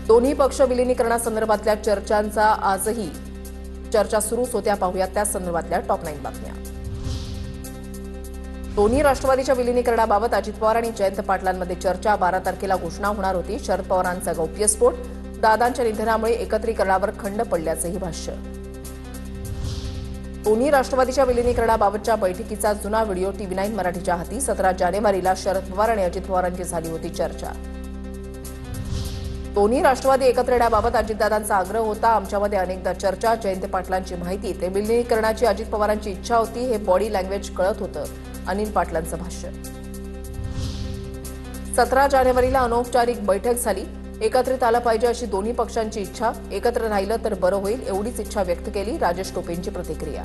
दोन्ही पक्ष विलीनीकरणासंदर्भातल्या चर्चांचा आजही चर्चा सुरूच होत्या. पाहूयात त्या संदर्भातल्या टॉप 9 बातम्या. दोन्ही राष्ट्रवादीच्या विलीनीकरणाबाबत अजित पवार आणि जयंत पाटलांमध्ये चर्चा. 12 तारखेला घोषणा होणार होती. शरद पवारांचा गौप्यस्फोट. दादांच्या निधनामुळे एकत्रीकरणावर खंड पडल्याचंही भाष्य. दोन्ही राष्ट्रवादीच्या विलीनीकरणाबाबतच्या बैठकीचा जुना व्हिडिओ TV9 मराठीच्या हाती. 17 जानेवारीला शरद पवार आणि अजित पवारांची झाली होती चर्चा. दोन्ही राष्ट्रवादी एकत्र येण्याबाबत अजितदादांचा आग्रह होता. आमच्यामध्ये अनेकदा चर्चा. जयंत पाटलांची माहिती. ते विलीनीकरणाची अजित पवारांची इच्छा होती. हे बॉडी लँग्वेज कळत होतं. अनिल पाटलांचं भाष्य. 17 जानेवारीला अनौपचारिक बैठक झाली. एकत्रित आलं पाहिजे अशी दोन्ही पक्षांची इच्छा. एकत्र राहिलं तर बरं होईल एवढीच इच्छा व्यक्त केली. राजेश टोपेंची प्रतिक्रिया.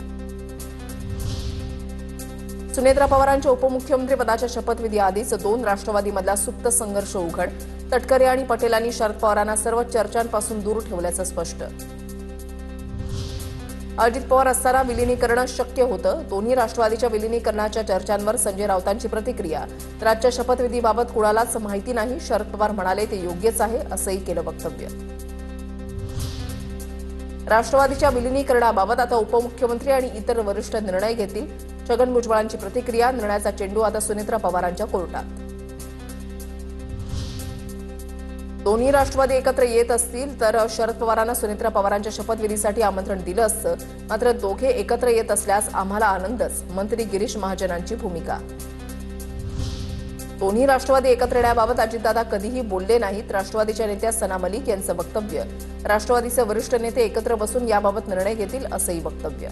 सुनेत्रा पवारांच्या उपमुख्यमंत्री पदाच्या शपथविधी आधीच 2 राष्ट्रवादीमधला सुप्त संघर्ष उघड. तटकरे आणि पटेलांनी शरद पवारांना सर्व चर्चांपासून दूर ठेवल्याचं स्पष्ट. अजित पवार असताना विलीनीकरण शक्य होतं. दोन्ही राष्ट्रवादीच्या विलीनीकरणाच्या चर्चांवर संजय राऊतांची प्रतिक्रिया. राज्य शपथविधीबाबत कुणालाच माहिती नाही. शरद पवार म्हणाले ते योग्यच आहे असंही केलं वक्तव्य. राष्ट्रवादीच्या विलीनीकरणाबाबत आता उपमुख्यमंत्री आणि इतर वरिष्ठ निर्णय घेतील. छगन भुजबळांची प्रतिक्रिया. निर्णयाचा चेंडू आता सुनेत्रा पवारांच्या कोर्टात. दोन्ही राष्ट्रवादी एकत्र येत असतील तर शरद पवारांना सुनेत्रा पवारांच्या शपथविधीसाठी आमंत्रण दिलं असतं. मात्र दोघे एकत्र येत असल्यास आम्हाला आनंदच. मंत्री गिरीश महाजनांची भूमिका. दोन्ही राष्ट्रवादी एकत्र येण्याबाबत अजितदादा कधीही बोलले नाहीत. राष्ट्रवादीच्या नेत्या सना मलिक यांचं वक्तव्य. राष्ट्रवादीचे वरिष्ठ नेते एकत्र बसून याबाबत निर्णय घेतील असंही वक्तव्य.